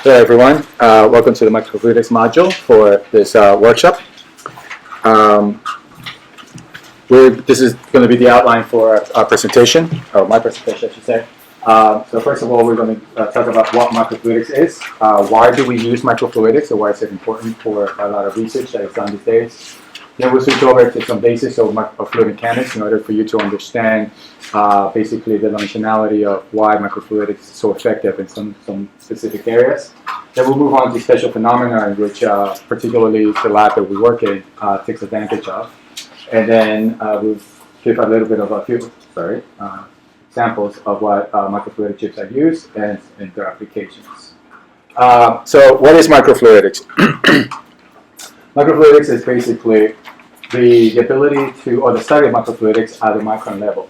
Hello everyone, welcome to the Microfluidics module for this workshop. This is going to be the outline for our presentation, or my presentation I should say. So first of all, we're going to talk about what microfluidics is, why do we use microfluidics, or why is it important for a lot of research that is done these days. Then we'll switch over to some basics of fluid mechanics in order for you to understand basically the dimensionality of why microfluidics is so effective in some specific areas. Then we'll move on to special phenomena in which particularly the lab that we work in takes advantage of. And then we'll give a little bit of a few examples of what microfluidic chips are used and their applications. So what is microfluidics? Microfluidics is basically the ability to, or the study of microfluidics at the micron level.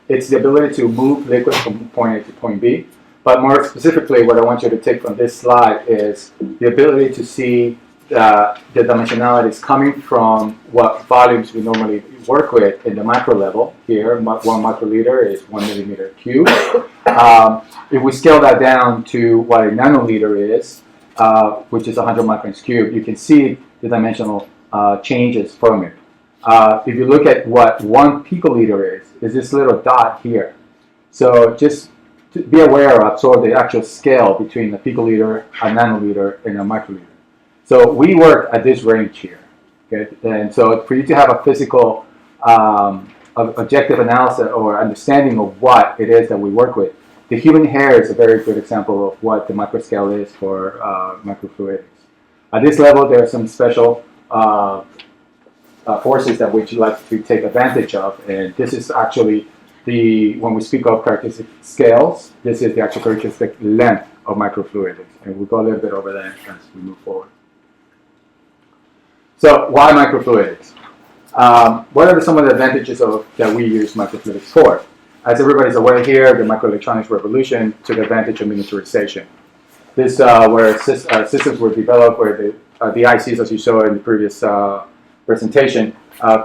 It's the ability to move liquids from point A to point B, but more specifically what I want you to take from this slide is the ability to see the dimensionalities coming from what volumes we normally work with in the micro level. Here, 1 microliter is 1 millimeter cubed. If we scale that down to what a nanoliter is, which is 100 microns cubed, you can see the dimensional changes from it. If you look at what 1 picoliter is this little dot here. So just to be aware of the actual scale between a picoliter, a nanoliter, and a microliter. So we work at this range here. Okay? And so for you to have a physical objective analysis or understanding of what it is that we work with, the human hair is a very good example of what the microscale is for microfluidics. At this level, there are some special forces that we like to take advantage of, and this is actually when we speak of characteristic scales, this is the actual characteristic length of microfluidics, and we'll go a little bit over that as we move forward. So why microfluidics? What are some of the advantages that we use microfluidics for? As everybody's aware here, the microelectronics revolution took advantage of miniaturization. This where systems were developed where the ICs, as you saw in the previous presentation,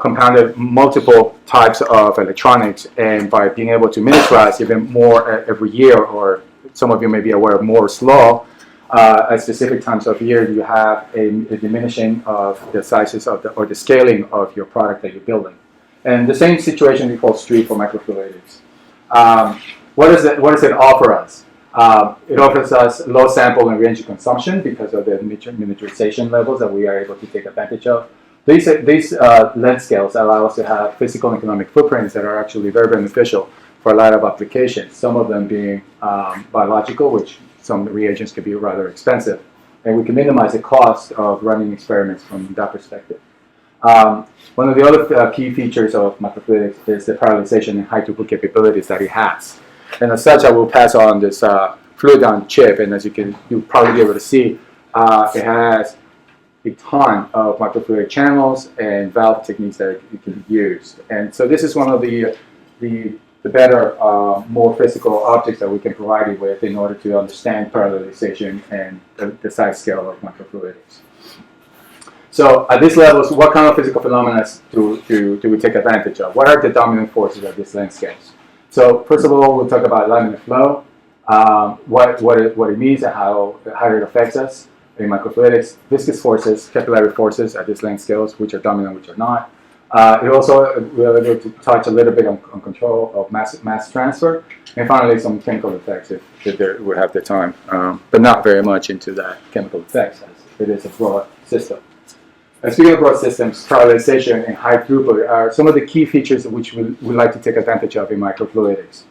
compounded multiple types of electronics, and by being able to miniaturize even more every year, or some of you may be aware of Moore's law, at specific times of year you have a diminishing of the sizes of or the scaling of your product that you're building. And the same situation we call street for microfluidics. What does it offer us? It offers us low sample and reagent consumption because of the miniaturization levels that we are able to take advantage of. These length scales allow us to have physical and economic footprints that are actually very beneficial for a lot of applications, some of them being biological, which some reagents can be rather expensive. And we can minimize the cost of running experiments from that perspective. One of the other key features of microfluidics is the parallelization and high throughput capabilities that it has. And as such, I will pass on this fluid on chip, and as you'll probably be able to see, it has a ton of microfluidic channels and valve techniques that you can use. And so this is one of the better, more physical objects that we can provide you with in order to understand parallelization and the size scale of microfluidics. So at these levels, what kind of physical phenomena do we take advantage of? What are the dominant forces at these length scales? So first of all, we'll talk about Laminar Flow, what it means and how it affects us in microfluidics, viscous forces, capillary forces at these length scales, which are dominant, which are not. It also will be able to touch a little bit on control of mass transfer, and finally some chemical effects if we have the time, but not very much into that chemical effects as it is a broad system. Speaking of broad systems, parallelization and high throughput are some of the key features which we like to take advantage of in microfluidics.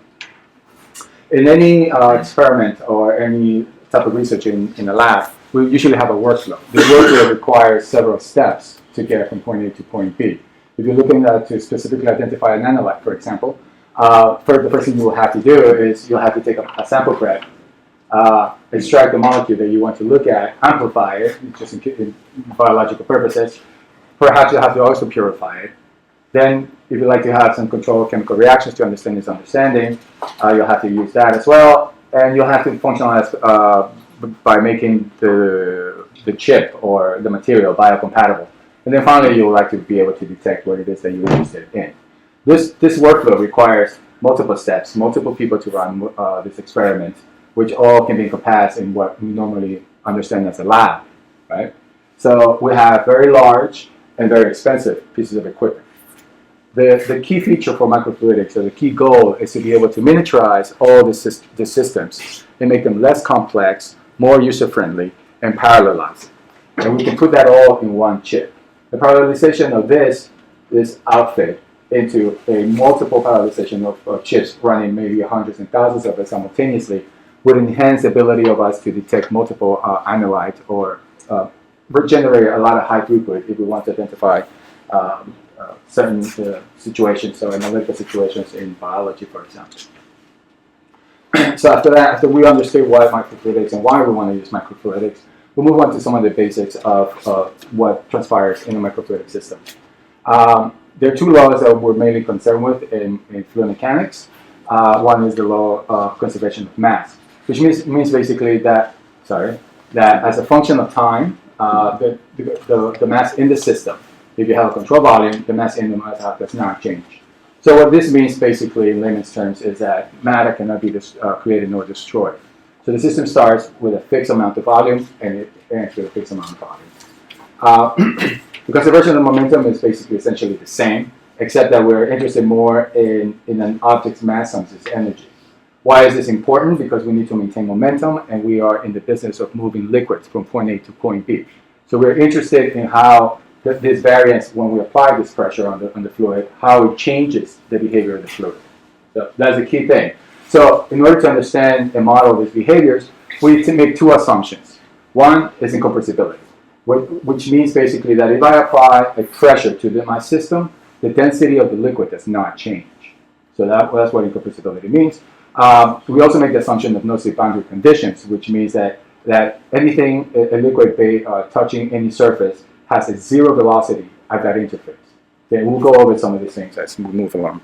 In any experiment or any type of research in a lab, we usually have a workflow. The workflow requires several steps to get from point A to point B. If you're looking to specifically identify a nanolite, for example, the first thing you will have to do is you'll have to take a sample prep, extract the molecule that you want to look at, amplify it, just in biological purposes. Perhaps you'll have to also purify it. Then, if you'd like to have some controlled chemical reactions to understand its understanding, you'll have to use that as well. And you'll have to functionalize by making the chip or the material biocompatible. And then finally, you would like to be able to detect what it is that you're interested in. This workflow requires multiple steps, multiple people to run this experiment, which all can be encompassed in what we normally understand as a lab, right? So we have very large and very expensive pieces of equipment. The key feature for microfluidics, or the key goal, is to be able to miniaturize all the systems and make them less complex, more user-friendly, and parallelize. And we can put that all in one chip. The parallelization of this outfit into a multiple parallelization of chips running maybe hundreds and thousands of it simultaneously would enhance the ability of us to detect multiple analytes or generate a lot of high throughput if we want to identify certain situations, so analytical situations in biology, for example. So after we understood what microfluidics and why we want to use microfluidics, we'll move on to some of the basics of what transpires in a microfluidic system. There are two laws that we're mainly concerned with in fluid mechanics. One is the law of conservation of mass, which means basically that as a function of time, the mass in the system, if you have a control volume, the mass in the mass does not change. So what this means basically in layman's terms is that matter cannot be created nor destroyed. So the system starts with a fixed amount of volume and it ends with a fixed amount of volume. The conservation of momentum is basically essentially the same, except that we're interested more in an object's mass times its energy. Why is this important? Because we need to maintain momentum, and we are in the business of moving liquids from point A to point B. So we're interested in how this variance, when we apply this pressure on the fluid, how it changes the behavior of the fluid. So that's the key thing. So in order to understand and model these behaviors, we need to make two assumptions. One is incompressibility, which means basically that if I apply a pressure to my system, the density of the liquid does not change. So that's what incompressibility means. We also make the assumption of no state boundary conditions, which means that anything, a liquid touching any surface, has a zero velocity at that interface. Okay, we'll go over some of these things as we move along.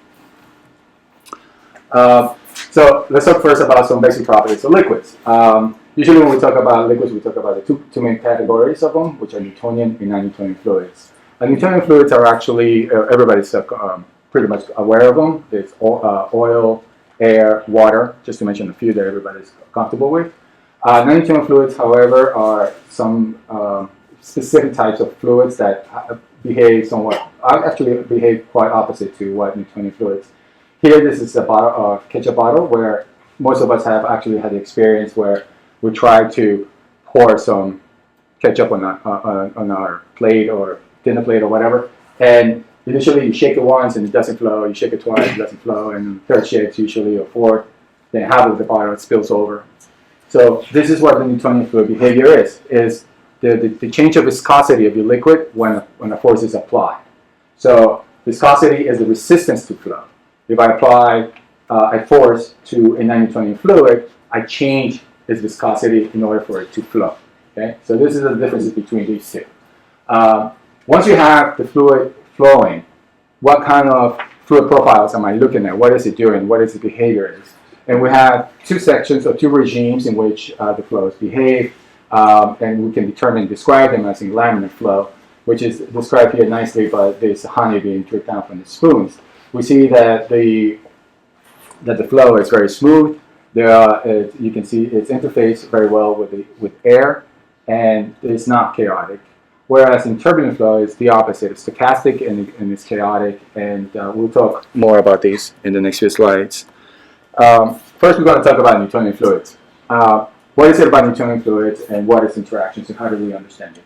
So let's talk first about some basic properties of liquids. Usually when we talk about liquids, we talk about the two main categories of them, which are Newtonian and non-Newtonian fluids. Newtonian fluids are actually, everybody's pretty much aware of them. It's oil, air, water, just to mention a few that everybody's comfortable with. Non-Newtonian fluids, however, are some specific types of fluids that behave quite opposite to what Newtonian fluids. Here, this is a ketchup bottle where most of us have actually had the experience where we try to pour some ketchup on our plate or dinner plate or whatever, and initially you shake it once and it doesn't flow, you shake it twice, it doesn't flow, and third shake usually, or fourth, then half of the bottle spills over. So this is what the Newtonian fluid behavior is the change of viscosity of your liquid when a force is applied. So viscosity is the resistance to flow. If I apply a force to a non-Newtonian fluid, I change its viscosity in order for it to flow. Okay? So this is the difference between these two. Once you have the fluid flowing, what kind of fluid profiles am I looking at? What is it doing? What is its behavior? And we have two sections or two regimes in which the flows behave, and we can describe them as in laminar flow, which is described here nicely by this honey being dripped down from the spoons. We see that the flow is very smooth. You can see its interface very well with air, and it's not chaotic. Whereas in turbulent flow, it's the opposite. It's stochastic and it's chaotic, and we'll talk more about these in the next few slides. First, we're going to talk about Newtonian fluids. What is it about Newtonian fluids, and what is interactions, and how do we understand it?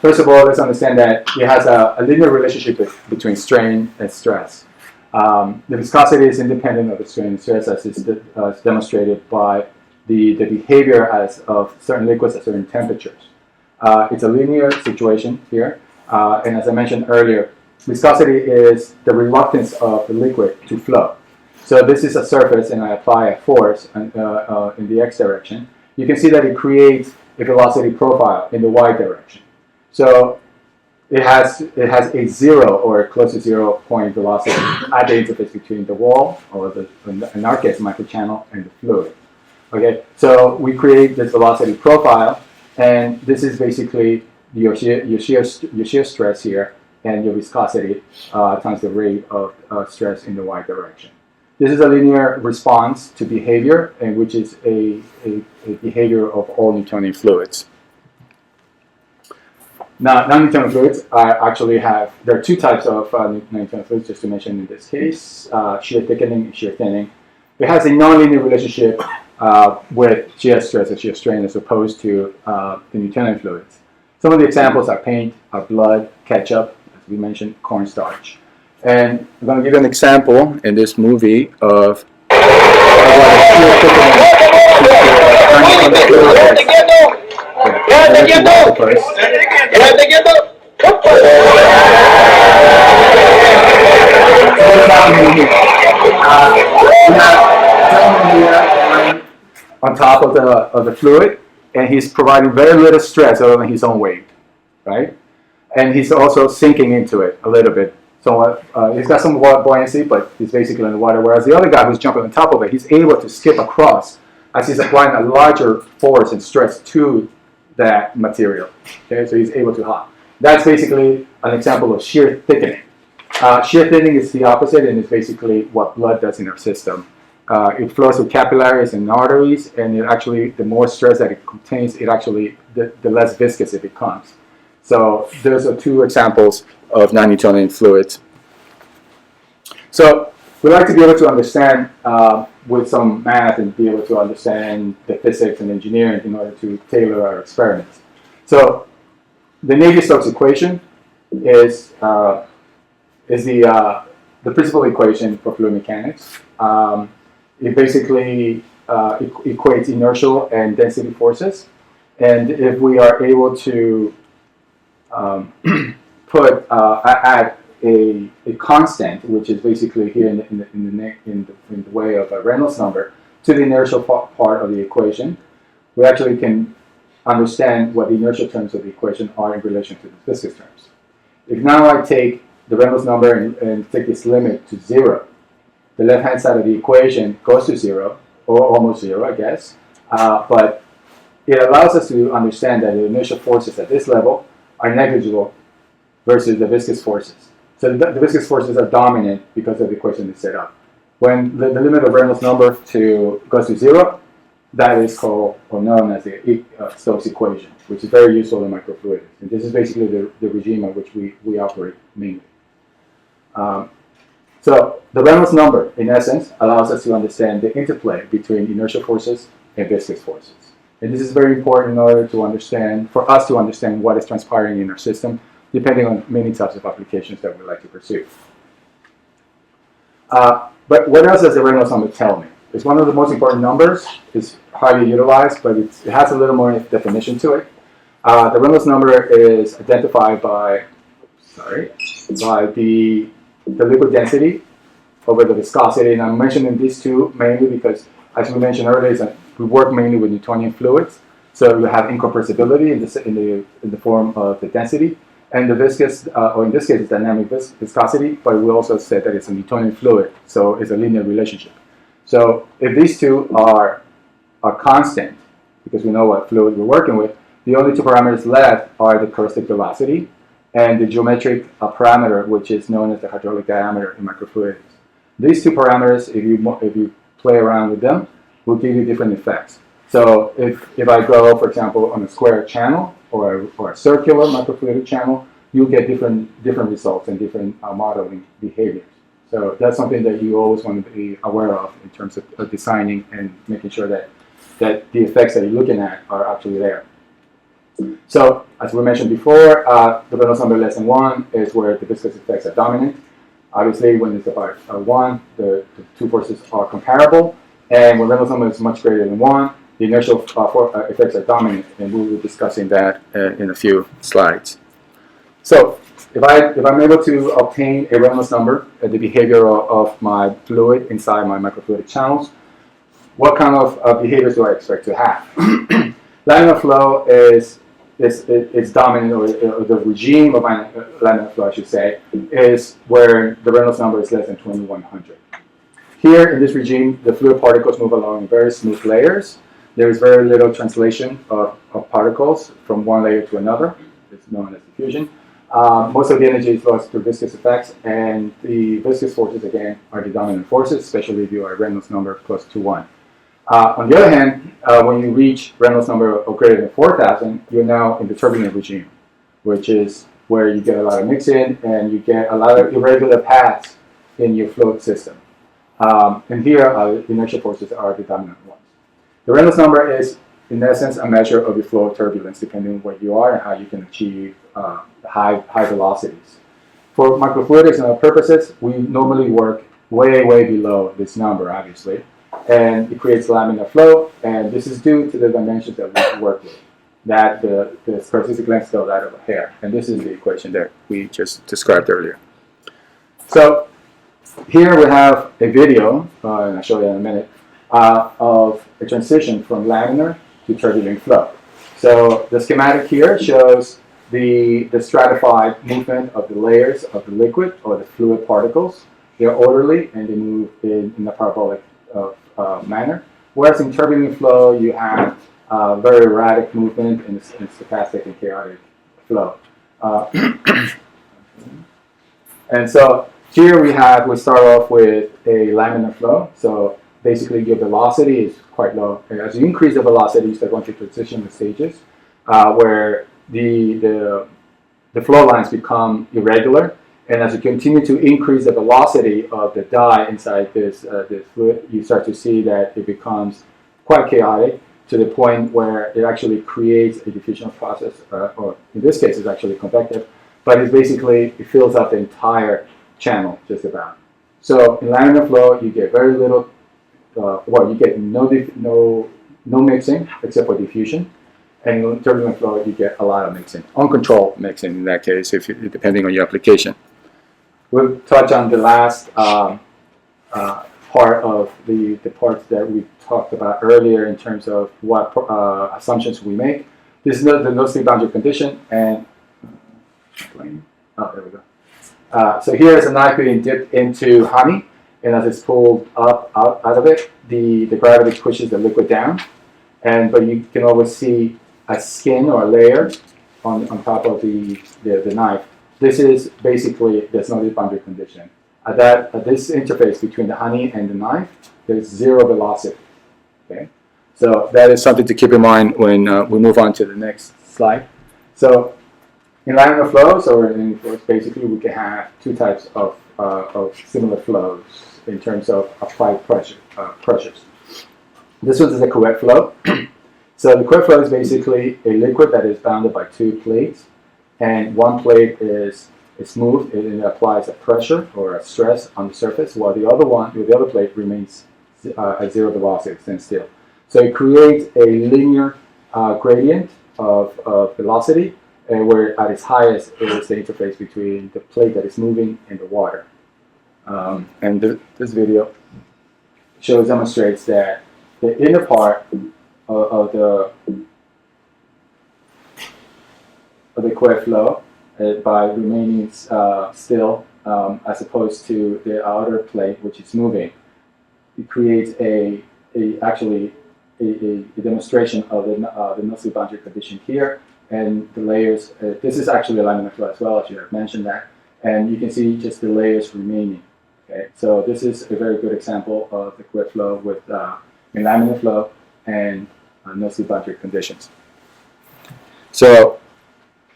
First of all, let's understand that it has a linear relationship between strain and stress. The viscosity is independent of the strain and stress, as is demonstrated by the behavior of certain liquids at certain temperatures. It's a linear situation here, and as I mentioned earlier, viscosity is the reluctance of the liquid to flow. So this is a surface, and I apply a force in the x direction. You can see that it creates a velocity profile in the y direction. So it has a zero or close to 0 point velocity at the interface between the wall, or in our case, microchannel, and the fluid. Okay, so we create this velocity profile, and this is basically your shear stress here, and your viscosity times the rate of stress in the y direction. This is a linear response to behavior, and which is a behavior of all Newtonian fluids. Now, non-Newtonian fluids actually have, there are two types of non-Newtonian fluids, just to mention in this case, shear thickening and shear thinning. It has a nonlinear relationship with shear stress and shear strain as opposed to the Newtonian fluids. Some of the examples are paint, are blood, ketchup, as we mentioned, cornstarch. And I'm going to give you an example in this movie of on top of the fluid, and he's providing very little stress other than his own weight, right? And he's also sinking into it a little bit. So he's got some buoyancy, but he's basically in the water. Whereas the other guy who's jumping on top of it, he's able to skip across as he's applying a larger force and stress to that material. Okay, so he's able to hop. That's basically an example of shear thickening. Shear thinning is the opposite, and it's basically what blood does in our system. It flows through capillaries and arteries, and it actually, the more stress that it contains, it actually, the less viscous it becomes. So those are two examples of non-Newtonian fluids. So we like to be able to understand with some math and be able to understand the physics and engineering in order to tailor our experiments. So the Navier-Stokes equation is the principal equation for fluid mechanics. It basically equates inertial and density forces. And if we are able to add a constant, which is basically here in the way of a Reynolds number, to the inertial part of the equation, we actually can understand what the inertial terms of the equation are in relation to the viscous terms. If now I take the Reynolds number and take this limit to 0, the left-hand side of the equation goes to 0, or almost 0, I guess, but it allows us to understand that the inertial forces at this level are negligible versus the viscous forces. So the viscous forces are dominant because of the equation is set up. When the limit of Reynolds number goes to 0, that is called or known as the Stokes equation, which is very useful in microfluidics. And this is basically the regime on which we operate mainly. So the Reynolds number, in essence, allows us to understand the interplay between inertial forces and viscous forces. And this is very important in order to understand, for us to understand what is transpiring in our system, depending on many types of applications that we like to pursue. But what else does the Reynolds number tell me? It's one of the most important numbers. It's highly utilized, but it has a little more definition to it. The Reynolds number is identified by the liquid density over the viscosity. And I'm mentioning these two mainly because, as we mentioned earlier, we work mainly with Newtonian fluids. So we have incompressibility in the form of the density. And the viscous, or in this case, it's dynamic viscosity, but we also said that it's a Newtonian fluid, so it's a linear relationship. So if these two are constant, because we know what fluid we're working with, the only two parameters left are the caustic velocity and the geometric parameter, which is known as the hydraulic diameter in microfluidics. These two parameters, if you play around with them, will give you different effects. So if I go, for example, on a square channel or a circular microfluidic channel, you'll get different results and different modeling behaviors. So that's something that you always want to be aware of in terms of designing and making sure that the effects that you're looking at are actually there. So as we mentioned before, the Reynolds number less than 1 is where the viscous effects are dominant. Obviously, when it's about 1, the two forces are comparable. And when Reynolds number is much greater than 1, the inertial effects are dominant, and we'll be discussing that in a few slides. So, if I'm able to obtain a Reynolds number, the behavior of my fluid inside my microfluidic channels, what kind of behaviors do I expect to have? Laminar flow is dominant, or the regime of laminar flow, I should say, is where the Reynolds number is less than 2100. Here in this regime, the fluid particles move along in very smooth layers. There is very little translation of particles from one layer to another. It's known as diffusion. Most of the energy is lost through viscous effects, and the viscous forces, again, are the dominant forces, especially if you are Reynolds number close to 1. On the other hand, when you reach Reynolds number of greater than 4,000, you're now in the turbulent regime, which is where you get a lot of mixing and you get a lot of irregular paths in your fluid system. And here, inertial forces are the dominant ones. The Reynolds number is, in essence, a measure of your flow turbulence, depending on where you are and how you can achieve high velocities. For microfluidics and our purposes, we normally work way below this number, obviously, and it creates laminar flow, and this is due to the dimensions that we work with, that the specific length scale that of a hair, and this is the equation that we just described earlier. So here we have a video, and I'll show you in a minute, of a transition from laminar to turbulent flow. So the schematic here shows the stratified movement of the layers of the liquid or the fluid particles. They're orderly and they move in a parabolic manner. Whereas in turbulent flow, you have very erratic movement in stochastic and chaotic flow. And so here we start off with a laminar flow. So basically your velocity is quite low. And as you increase the velocity, you start going to transition the stages where the flow lines become irregular. And as you continue to increase the velocity of the dye inside this fluid, you start to see that it becomes quite chaotic to the point where it actually creates a diffusion process, or in this case, it's actually convective, but it fills up the entire channel just about. So in laminar flow, you get very little, you get no mixing except for diffusion. And in turbulent flow, you get a lot of mixing, uncontrolled mixing in that case, depending on your application. We'll touch on the last part of the parts that we talked about earlier in terms of what assumptions we make. This is the no-sleep boundary condition, and there we go. So here is a knife being dipped into honey, and as it's pulled out of it, the gravity pushes the liquid down, but you can always see a skin or a layer on top of the knife. This is basically the no-sleep boundary condition. At this interface between the honey and the knife, there's zero velocity. Okay, so that is something to keep in mind when we move on to the next slide. So in laminar flows or in flows, basically we can have two types of similar flows in terms of applied pressures. This one is a Couette flow. So the Couette flow is basically a liquid that is bounded by two plates, and one plate is moved and it applies a pressure or a stress on the surface, while the other plate remains at zero velocity, stands still. So it creates a linear gradient of velocity, where at its highest is the interface between the plate that is moving and the water. This video demonstrates that the inner part of the Couette flow, by remaining still as opposed to the outer plate, which is moving, it creates actually a demonstration of the no-sleep boundary condition here, and the layers. This is actually a laminar flow as well, as you have mentioned that, and you can see just the layers remaining. Okay, so this is a very good example of the Couette flow with in laminar flow and no-sleep boundary conditions. So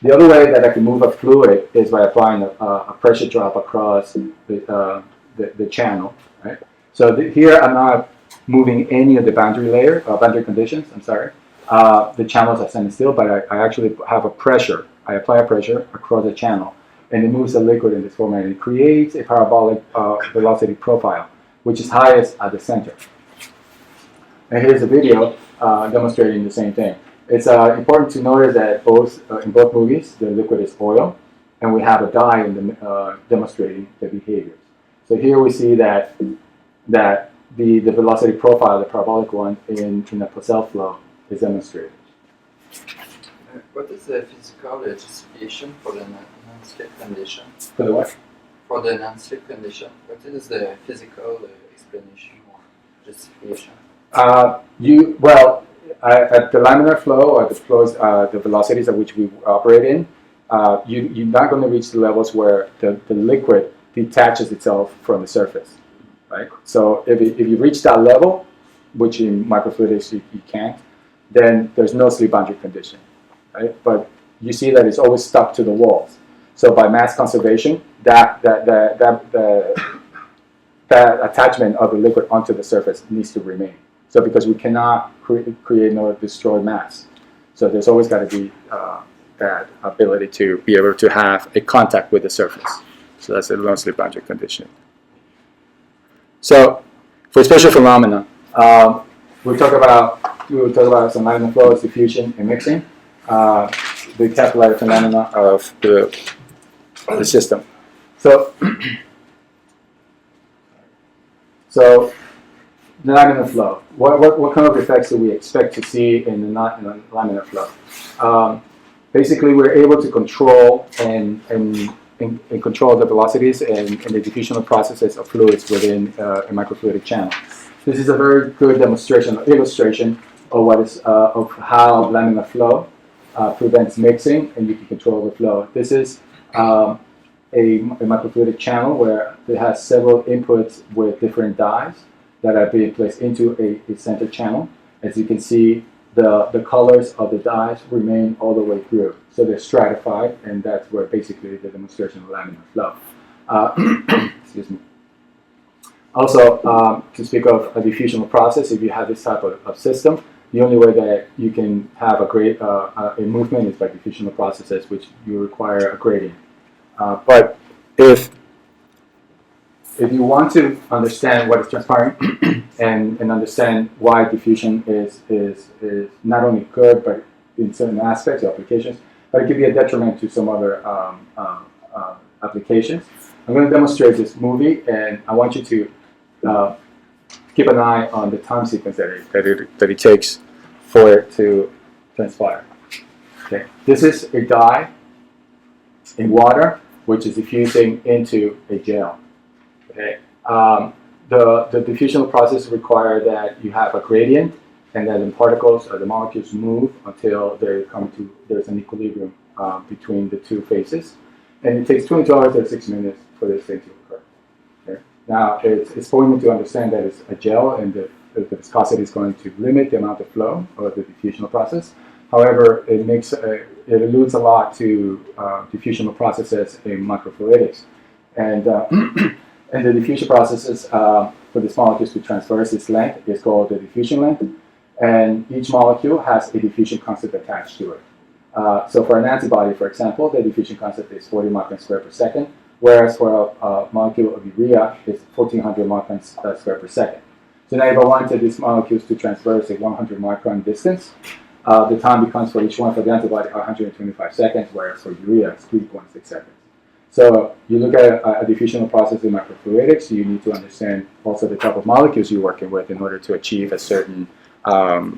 the other way that I can move a fluid is by applying a pressure drop across the channel. Right. So here I'm not moving any of the boundary conditions. I'm sorry. The channels are standing still, but I actually have a pressure. I apply a pressure across the channel, and it moves the liquid in this format. And it creates a parabolic velocity profile, which is highest at the center. And here's a video demonstrating the same thing. It's important to notice that in both movies, the liquid is oil, and we have a dye demonstrating the behaviors. So here we see that the velocity profile, the parabolic one, in the Poiseuille flow is demonstrated. What is the physical justification for the non-slip condition? For the what? For the non-slip condition, what is the physical explanation or justification? At the laminar flow, or the flows, the velocities at which we operate in, you're not going to reach the levels where the liquid detaches itself from the surface, right? So if you reach that level, which in microfluidics you can't, then there's no sleep boundary condition, right? But you see that it's always stuck to the walls. So by mass conservation, that attachment of the liquid onto the surface needs to remain. So because we cannot create nor destroy mass, so there's always got to be that ability to be able to have a contact with the surface. So that's a no sleep boundary condition. So for special phenomena, we will talk about some laminar flows, diffusion, and mixing. The capillary phenomena of the system. So the laminar flow. What kind of effects do we expect to see in the laminar flow? Basically, we're able to control and control the velocities and the diffusional processes of fluids within a microfluidic channel. This is a very good illustration of what is of how laminar flow prevents mixing, and you can control the flow. This is a microfluidic channel where it has several inputs with different dyes that are being placed into a center channel. As you can see, the colors of the dyes remain all the way through. So they're stratified, and that's where basically the demonstration of laminar flow. Excuse me. Also, to speak of a diffusional process, if you have this type of system, the only way that you can have a movement is by diffusional processes, which you require a gradient. But if you want to understand what is transpiring and understand why diffusion is not only good, but in certain aspects or applications, but it can be a detriment to some other applications. I'm going to demonstrate this movie, and I want you to keep an eye on the time sequence that it takes for it to transpire. Okay, this is a dye in water, which is diffusing into a gel. Okay, the diffusional process requires that you have a gradient, and that the particles or the molecules move until there's an equilibrium between the two phases, and it takes 22 hours or 6 minutes for this thing to occur. Okay? Now it's important to understand that it's a gel, and the viscosity is going to limit the amount of flow of the diffusional process. However, it alludes a lot to diffusional processes in microfluidics, and the diffusion processes for these molecules to transverse its length is called the diffusion length, and each molecule has a diffusion constant attached to it. So for an antibody, for example, the diffusion constant is 40 microns squared per second, whereas for a molecule of urea, it's 1400 microns squared per second. So now if I wanted these molecules to transverse a 100 micron distance, the time becomes for each one for the antibody 125 seconds, whereas for urea it's 3.6 seconds. So you look at a diffusional process in microfluidics, you need to understand also the type of molecules you're working with in order to achieve a certain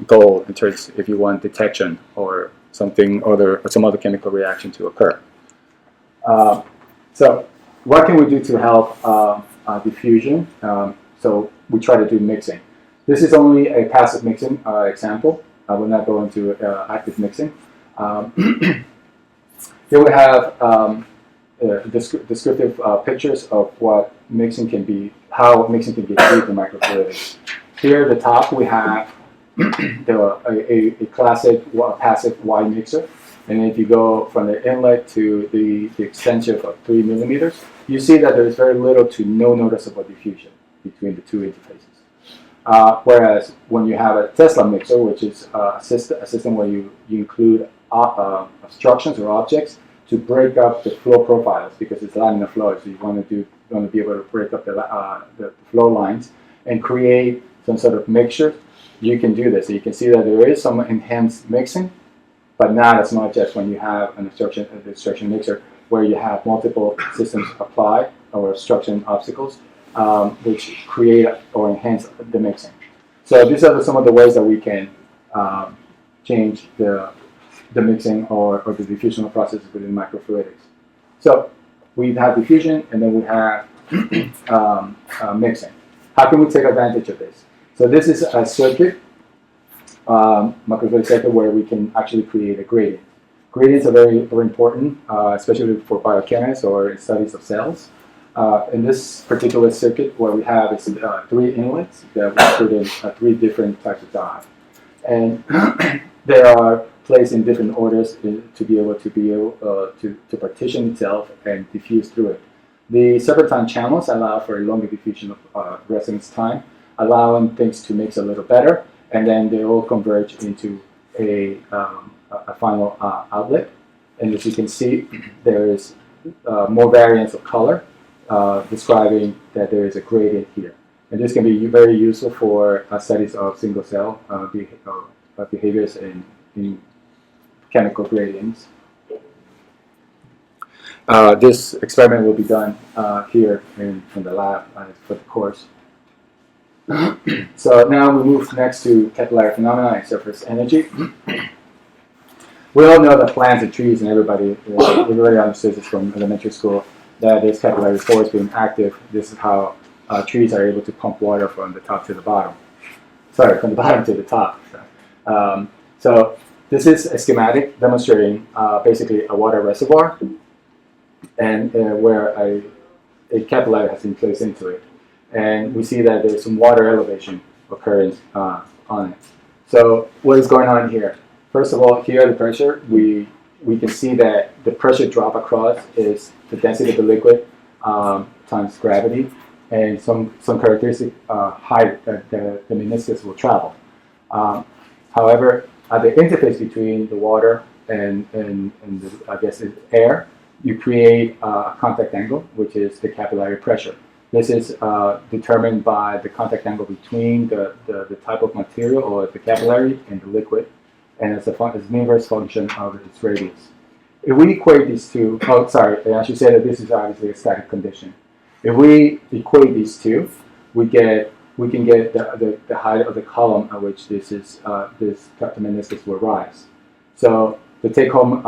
goal in terms if you want detection or some other chemical reaction to occur. So what can we do to help diffusion? So we try to do mixing. This is only a passive mixing example. I will not go into active mixing. Here we have descriptive pictures of what mixing can be, how mixing can be achieved in microfluidics. Here at the top we have a classic passive wide mixer, and if you go from the inlet to the extension of 3 millimeters, you see that there is very little to no noticeable diffusion between the two interfaces. Whereas when you have a Tesla mixer, which is a system where you include obstructions or objects to break up the flow profiles, because it's laminar flow, so you want to be able to break up the flow lines and create some sort of mixture. You can do this. So you can see that there is some enhanced mixing, but not as much as when you have an obstruction mixer, where you have multiple systems apply or obstruction obstacles, which create or enhance the mixing. So these are some of the ways that we can change the mixing or the diffusional processes within microfluidics. So we have diffusion, and then we have mixing. How can we take advantage of this? So this is a circuit, microfluidic circuit, where we can actually create a gradient Gradients are very, very important, especially for biochemists or in studies of cells. In this particular circuit, what we have is 3 inlets that we put in 3 different types of dye. And they are placed in different orders to be able to partition itself and diffuse through it. The serpentine channels allow for a longer diffusion of residence time, allowing things to mix a little better, and then they all converge into a final outlet. And as you can see, there is more variance of color, describing that there is a gradient here. And this can be very useful for studies of single cell behaviors in chemical gradients. This experiment will be done here in the lab for the course. So now we move next to capillary phenomena and surface energy. We all know that plants and trees, and everybody understands this from elementary school, that there's capillary force being active. This is how trees are able to pump water from the top to the bottom. Sorry, from the bottom to the top. So this is a schematic demonstrating basically a water reservoir, and where a capillary has been placed into it. And we see that there's some water elevation occurring on it. So what is going on here? First of all, here the pressure, we can see that the pressure drop across is the density of the liquid times gravity, and some characteristic height that the meniscus will travel. However, at the interface between the water and the, I guess, air, you create a contact angle, which is the capillary pressure. This is determined by the contact angle between the type of material, or the capillary, and the liquid, and it's an inverse function of its radius. If we equate these two, I should say that this is obviously a static condition. If we equate these two, we can get the height of the column at which this meniscus will rise. So the take-home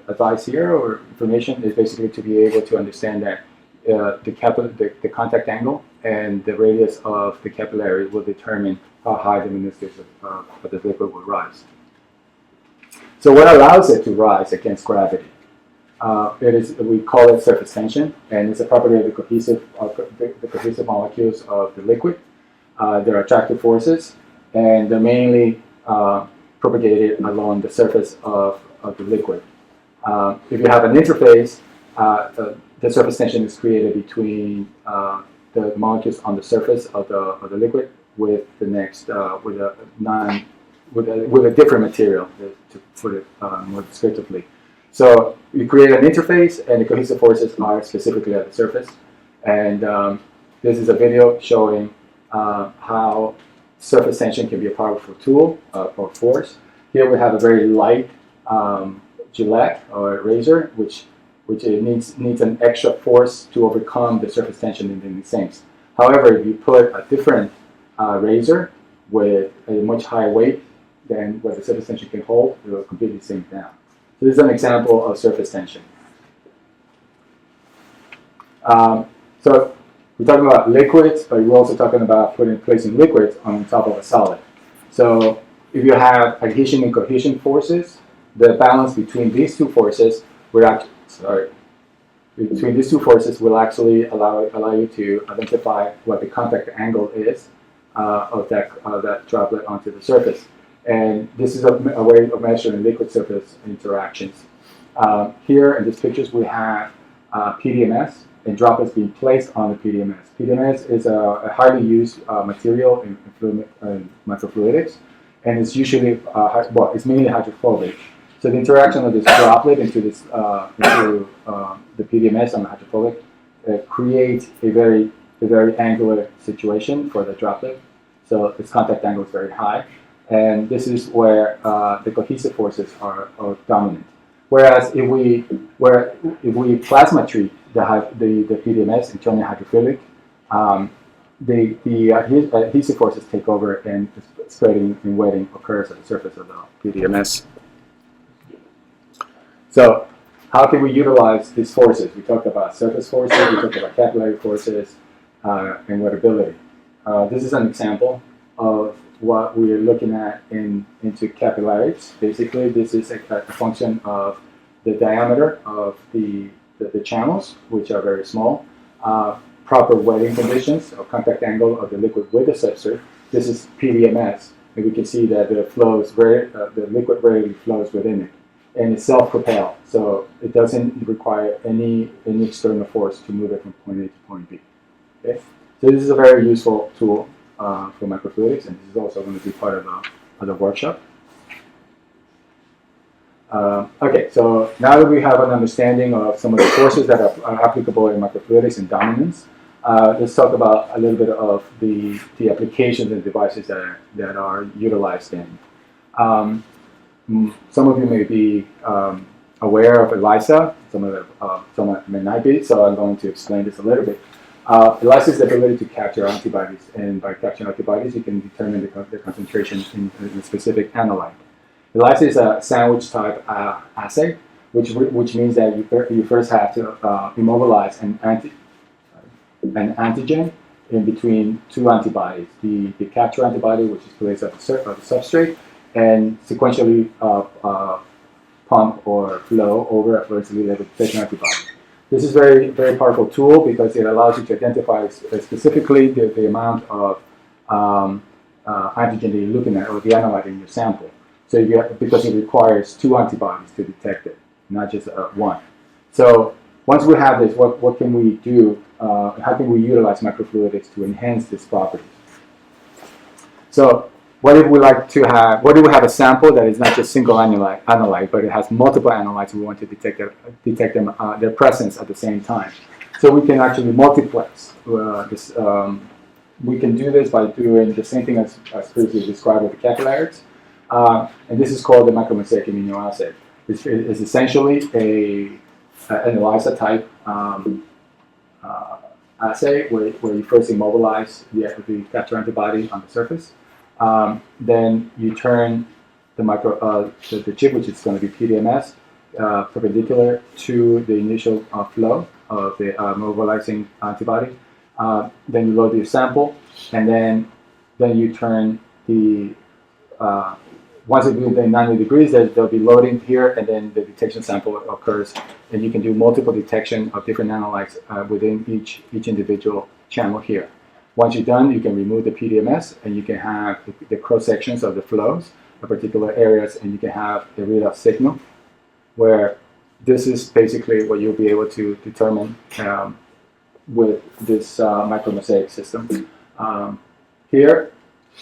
advice here, or information, is basically to be able to understand that the contact angle and the radius of the capillary will determine how high the meniscus of the liquid will rise. So what allows it to rise against gravity? We call it surface tension, and it's a property of the cohesive molecules of the liquid. They're attractive forces, and they're mainly propagated along the surface of the liquid. If you have an interface, the surface tension is created between the molecules on the surface of the liquid with the next with a different material, to put it more descriptively. So you create an interface, and the cohesive forces are specifically at the surface. And this is a video showing how surface tension can be a powerful tool or force. Here we have a very light gillette or razor, which it needs an extra force to overcome the surface tension in the sinks. However, if you put a different razor with a much higher weight than what the surface tension can hold, it will completely sink down. So this is an example of surface tension. So we're talking about liquids, but we're also talking about placing liquids on top of a solid. So if you have adhesion and cohesion forces, the balance between these two forces will actually allow you to identify what the contact angle is of that droplet onto the surface. And this is a way of measuring liquid-surface interactions. Here in these pictures we have PDMS and droplets being placed on the PDMS. PDMS is a highly used material in microfluidics, and it's usually it's mainly hydrophobic. So the interaction of this droplet into the PDMS on the hydrophobic creates a very angular situation for the droplet. So its contact angle is very high, and this is where the cohesive forces are dominant. Whereas if we plasma treat the PDMS and turn it hydrophilic, the adhesive forces take over, and spreading and wetting occurs at the surface of the PDMS. So how can we utilize these forces? We talked about surface forces, we talked about capillary forces, and wettability. This is an example of what we are looking at into capillaries. Basically, this is a function of the diameter of the channels, which are very small, proper wetting conditions or contact angle of the liquid with the substrate. This is PDMS, and we can see that the liquid readily flows within it, and it's self-propelled, so it doesn't require any external force to move it from point A to point B. Okay, so this is a very useful tool for microfluidics, and this is also going to be part of the workshop. Okay, so now that we have an understanding of some of the forces that are applicable in microfluidics and dominance, let's talk about a little bit of the applications and devices that are utilized in. Some of you may be aware of ELISA, some may not be, so I'm going to explain this a little bit. ELISA is the ability to capture antibodies, and by capturing antibodies, you can determine the concentration in a specific analyte. ELISA is a sandwich type assay, which means that you first have to immobilize an antigen in between two antibodies, the capture antibody, which is placed at the substrate, and sequentially pump or flow over a fluorescently labeled detection antibody. This is a very, very powerful tool because it allows you to identify specifically the amount of antigen that you're looking at, or the analyte in your sample. So because it requires two antibodies to detect it, not just one. So once we have this, what can we do? How can we utilize microfluidics to enhance this property? So what if we have a sample that is not just single analyte, but it has multiple analytes, and we want to detect them, their presence at the same time. So we can actually multiplex this. We can do this by doing the same thing as previously described with the capillaries. And this is called the Micromosaic Immunoassay. It's essentially an ELISA type assay where you first immobilize the capture antibody on the surface. Then you turn the chip, which is going to be PDMS, perpendicular to the initial flow of the mobilizing antibody. Then you load your sample, and then you turn the once it moves in 90 degrees, there'll be loading here, and then the detection sample occurs, and you can do multiple detection of different analytes within each individual channel here. Once you're done, you can remove the PDMS, and you can have the cross sections of the flows of particular areas, and you can have a readout signal, where this is basically what you'll be able to determine with this micromosaic system. Here,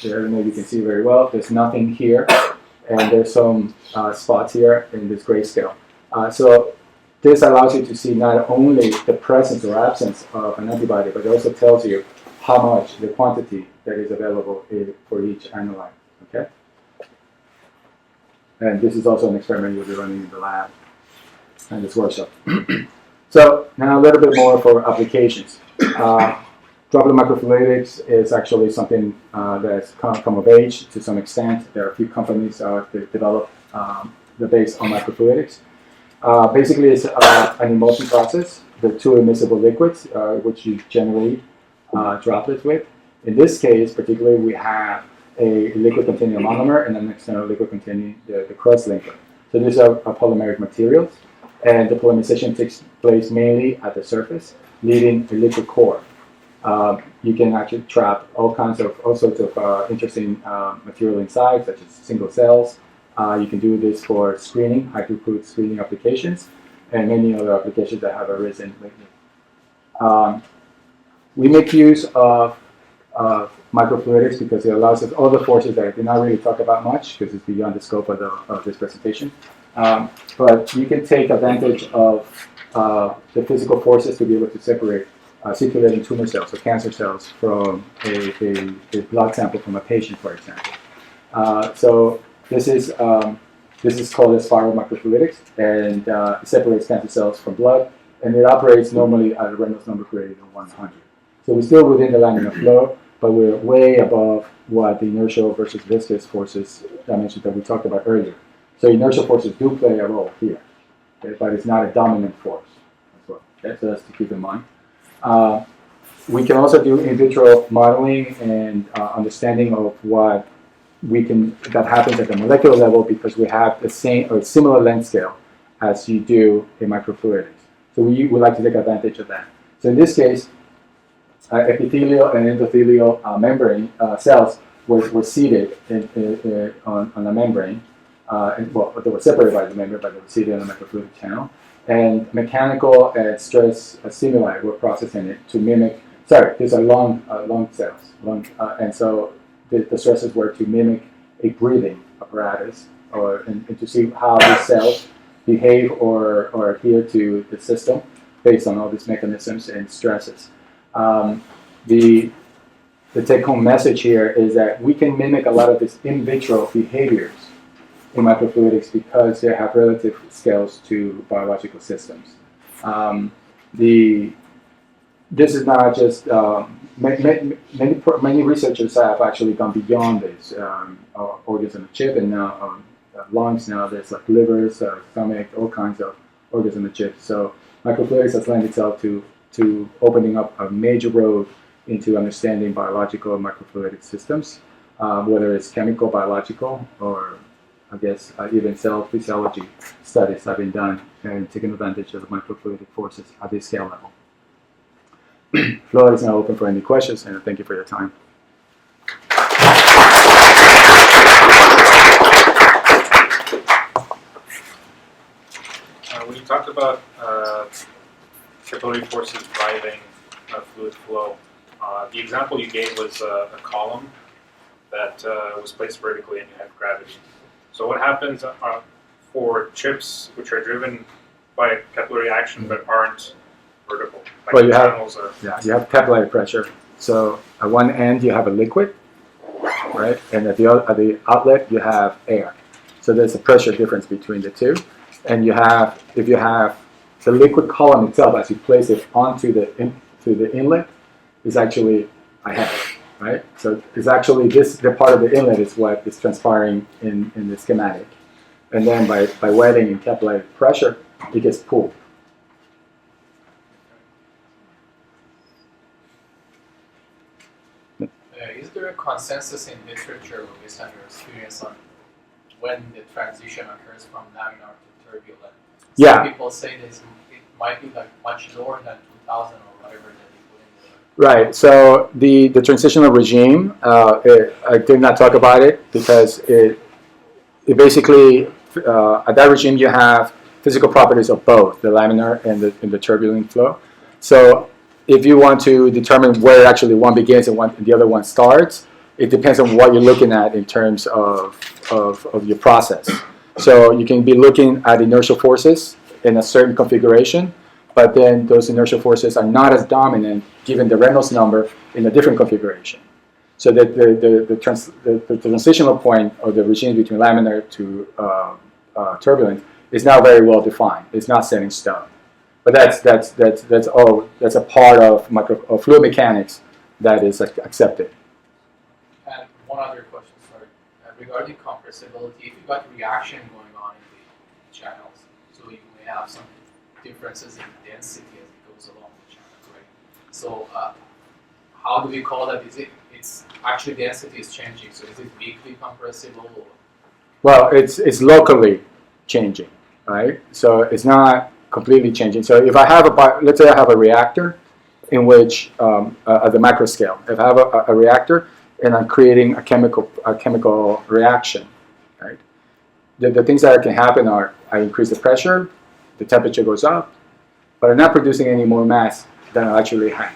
maybe you can see very well, there's nothing here, and there's some spots here in this grayscale. So this allows you to see not only the presence or absence of an antibody, but it also tells you how much, the quantity that is available for each analyte. Okay? And this is also an experiment you'll be running in the lab and this workshop. So now a little bit more for applications. Droplet microfluidics is actually something that's come of age to some extent. There are a few companies that develop the base on microfluidics. Basically, it's an emulsion process. The two immiscible liquids, which you generate droplets with. In this case, particularly, we have a liquid containing a monomer and an external liquid containing the cross-linker. So these are polymeric materials, and the polymerization takes place mainly at the surface, leaving a liquid core. You can actually trap all sorts of interesting material inside, such as single cells. You can do this for screening, high-throughput screening applications, and many other applications that have arisen lately. We make use of microfluidics because it allows us all the forces that I did not really talk about much because it's beyond the scope of this presentation. But you can take advantage of the physical forces to be able to separate circulating tumor cells or cancer cells from a blood sample from a patient, for example. So this is called a spiral microfluidics, and it separates cancer cells from blood, and it operates normally at a Reynolds number greater than 100. So we're still within the laminar flow, but we're way above what the inertial versus viscous forces dimensions that we talked about earlier. So inertial forces do play a role here, okay, but it's not a dominant force as well. Okay, so that's to keep in mind. We can also do in vitro modeling and understanding of what that happens at the molecular level because we have the same or similar length scale as you do in microfluidics. So we would like to take advantage of that. So in this case, epithelial and endothelial membrane cells were seated on a membrane. Well, they were separated by the membrane, but they were seated on a microfluidic channel. And mechanical and stress stimuli were processing it to mimic. Sorry, these are lung cells, and so the stresses were to mimic a breathing apparatus, and to see how these cells behave or adhere to the system based on all these mechanisms and stresses. The take-home message here is that we can mimic a lot of these in vitro behaviors in microfluidics because they have relative scales to biological systems. This is not just many researchers have actually gone beyond this organs on a chip, and now lungs. Now there's like livers, stomach, all kinds of organs on the chip. So microfluidics has lent itself to opening up a major road into understanding biological and microfluidic systems, whether it's chemical, biological, or I guess even cell physiology studies have been done and taking advantage of the microfluidic forces at this scale level. Floor is now open for any questions, and thank you for your time. When you talked about capillary forces driving fluid flow, the example you gave was a column that was placed vertically and you had gravity. So what happens for chips which are driven by capillary action but aren't vertical? Like well, you have capillary pressure. So at one end you have a liquid, right? And at the outlet you have air. So there's a pressure difference between the two. And if you have the liquid column itself, as you place it onto the inlet, is actually a head, right? So it's actually the part of the inlet is what is transpiring in the schematic. And then by wetting and capillary pressure, it gets pulled. Is there a consensus in literature or based on your experience on when the transition occurs from laminar to turbulent? Yeah. Some people say it might be like much lower than 2000 or whatever that they put in there. Right. So the transitional regime, I did not talk about it because it basically at that regime you have physical properties of both the laminar and the turbulent flow. So if you want to determine where actually one begins and the other one starts, it depends on what you're looking at in terms of your process. So you can be looking at inertial forces in a certain configuration, but then those inertial forces are not as dominant given the Reynolds number in a different configuration. So that the transitional point of the regime between laminar to turbulent is now very well defined. It's not set in stone. But that's a part of fluid mechanics that is accepted. And one other question, sorry, regarding compressibility. If you've got reaction going on in the channels, so you may have some differences in density as it goes along the channel, right? So how do we call that? It's actually density is changing. So is it weakly compressible? Or? Well, it's locally changing, right? So it's not completely changing. So if I have let's say I have a reactor in which at the macro scale, if I have a reactor and I'm creating a chemical reaction, right? The things that can happen are I increase the pressure, the temperature goes up, but I'm not producing any more mass than I actually have,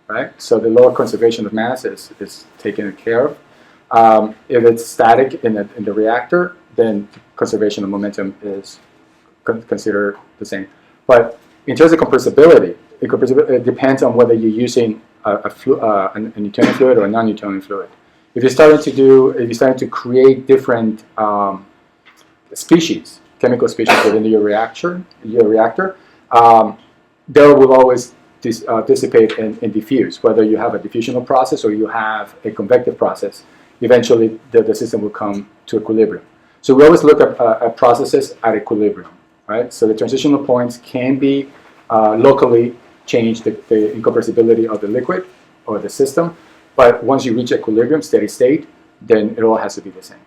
right? So the lower conservation of mass is taken care of. If it's static in the reactor, then conservation of momentum is considered the same. But in terms of compressibility, it depends on whether you're using a Newtonian fluid or a non-Newtonian fluid. If you're starting to create different species, chemical species within your reactor, they will always dissipate and diffuse. Whether you have a diffusional process or you have a convective process, eventually the system will come to equilibrium. So we always look at processes at equilibrium, right? So the transitional points can be locally change the incompressibility of the liquid or the system, but once you reach equilibrium, steady state, then it all has to be the same,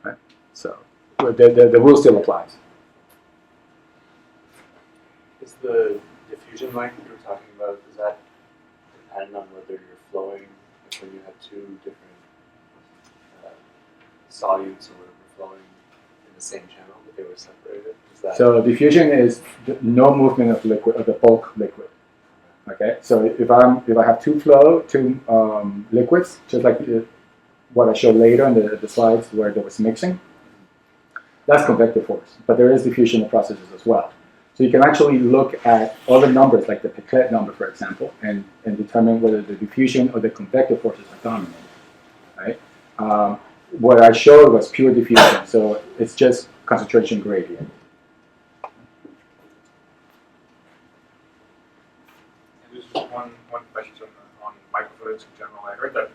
right? So the rule still applies. Is the diffusion mic you were talking about, does that depend on whether you're flowing, like when you have two different solutes or whatever flowing in the same channel, but they were separated? Is that So diffusion is no movement of liquid, of the bulk liquid. Okay, so if I have two liquids, just like what I showed later in the slides where there was mixing, that's convective force. But there is diffusion processes as well. So you can actually look at other numbers, like the Couette number, for example, and determine whether the diffusion or the convective forces are dominant. Right? What I showed was pure diffusion, so it's just concentration gradient. And just one question on microfluidics in general. I heard that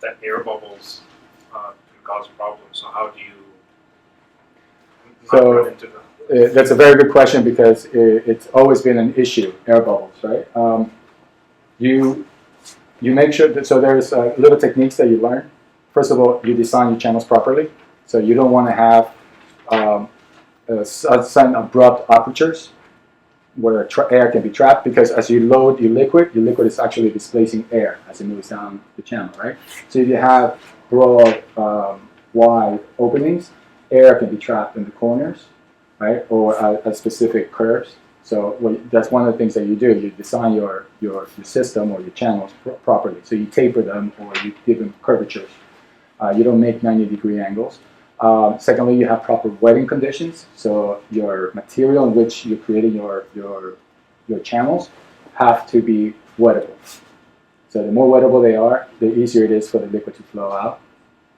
that air bubbles can cause problems. So how do you not run into them? That's a very good question because it's always been an issue, air bubbles, right? You make sure that, so there's little techniques that you learn. First of all, you design your channels properly. So you don't want to have sudden abrupt apertures where air can be trapped, because as you load your liquid is actually displacing air as it moves down the channel, right? So if you have broad, wide openings, air can be trapped in the corners, right, or at specific curves. So that's one of the things that you do. You design your system or your channels properly. So you taper them or you give them curvatures. You don't make 90-degree angles. Secondly, you have proper wetting conditions. So your material in which you're creating your channels have to be wettable. So the more wettable they are, the easier it is for the liquid to flow out.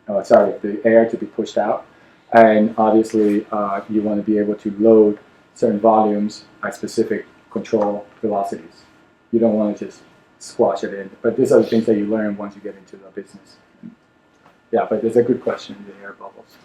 The air to be pushed out. And obviously, you want to be able to load certain volumes at specific control velocities. You don't want to just squash it in. But these are the things that you learn once you get into the business. Yeah, but it's a good question, the air bubbles.